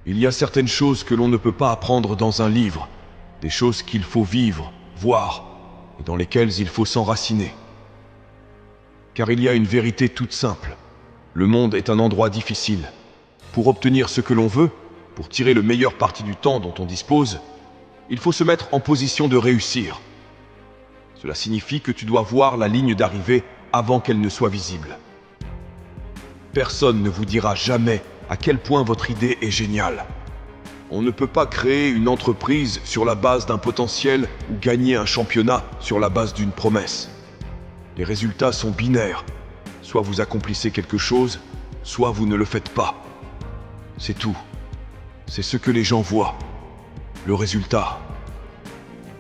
Il y a certaines choses que l'on ne peut pas apprendre dans un livre, des choses qu'il faut vivre, voir, et dans lesquelles il faut s'enraciner. Car il y a une vérité toute simple. Le monde est un endroit difficile. Pour obtenir ce que l'on veut, pour tirer le meilleur parti du temps dont on dispose, il faut se mettre en position de réussir. Cela signifie que tu dois voir la ligne d'arrivée avant qu'elle ne soit visible. Personne ne vous dira jamais à quel point votre idée est géniale. On ne peut pas créer une entreprise sur la base d'un potentiel ou gagner un championnat sur la base d'une promesse. Les résultats sont binaires. Soit vous accomplissez quelque chose, soit vous ne le faites pas. C'est tout. C'est ce que les gens voient. Le résultat.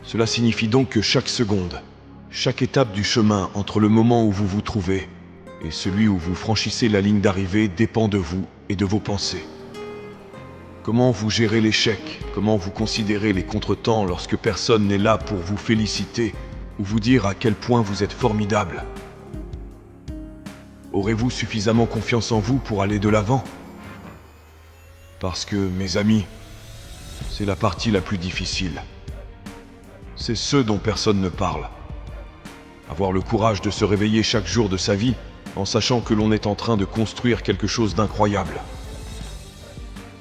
Cela signifie donc que chaque seconde, chaque étape du chemin entre le moment où vous vous trouvez et celui où vous franchissez la ligne d'arrivée dépend de vous et de vos pensées. Comment vous gérez l'échec? Comment vous considérez les contretemps lorsque personne n'est là pour vous féliciter ou vous dire à quel point vous êtes formidable? Aurez-vous suffisamment confiance en vous pour aller de l'avant? Parce que, mes amis, c'est la partie la plus difficile. C'est ce dont personne ne parle. Avoir le courage de se réveiller chaque jour de sa vie en sachant que l'on est en train de construire quelque chose d'incroyable.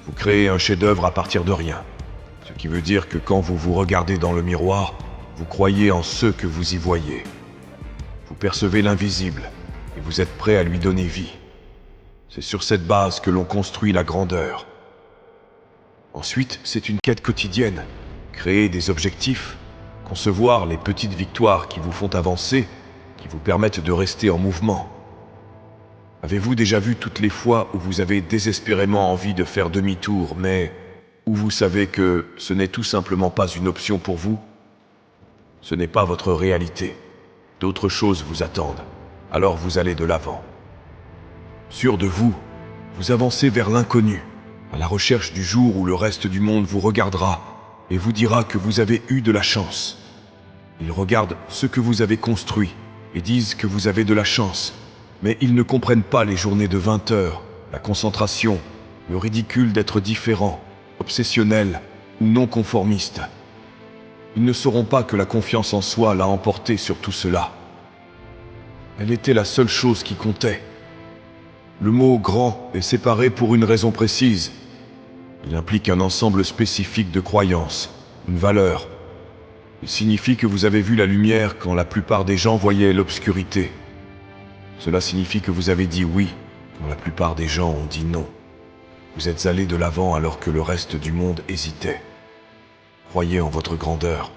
Vous créez un chef-d'œuvre à partir de rien. Ce qui veut dire que quand vous vous regardez dans le miroir, vous croyez en ce que vous y voyez. Vous percevez l'invisible et vous êtes prêt à lui donner vie. C'est sur cette base que l'on construit la grandeur. Ensuite, c'est une quête quotidienne. Créer des objectifs, concevoir les petites victoires qui vous font avancer, qui vous permettent de rester en mouvement. Avez-vous déjà vu toutes les fois où vous avez désespérément envie de faire demi-tour, mais où vous savez que ce n'est tout simplement pas une option pour vous? Ce n'est pas votre réalité. D'autres choses vous attendent. Alors vous allez de l'avant. Sûr de vous, vous avancez vers l'inconnu, à la recherche du jour où le reste du monde vous regardera et vous dira que vous avez eu de la chance. Ils regardent ce que vous avez construit et disent que vous avez de la chance. Mais ils ne comprennent pas les journées de 20 heures, la concentration, le ridicule d'être différent, obsessionnel ou non conformiste. Ils ne sauront pas que la confiance en soi l'a emporté sur tout cela. Elle était la seule chose qui comptait. Le mot « grand » est séparé pour une raison précise. Il implique un ensemble spécifique de croyances, une valeur. Il signifie que vous avez vu la lumière quand la plupart des gens voyaient l'obscurité. Cela signifie que vous avez dit oui, quand la plupart des gens ont dit non. Vous êtes allé de l'avant alors que le reste du monde hésitait. Croyez en votre grandeur.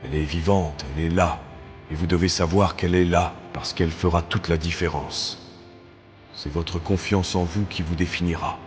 Elle est vivante, elle est là, et vous devez savoir qu'elle est là parce qu'elle fera toute la différence. C'est votre confiance en vous qui vous définira.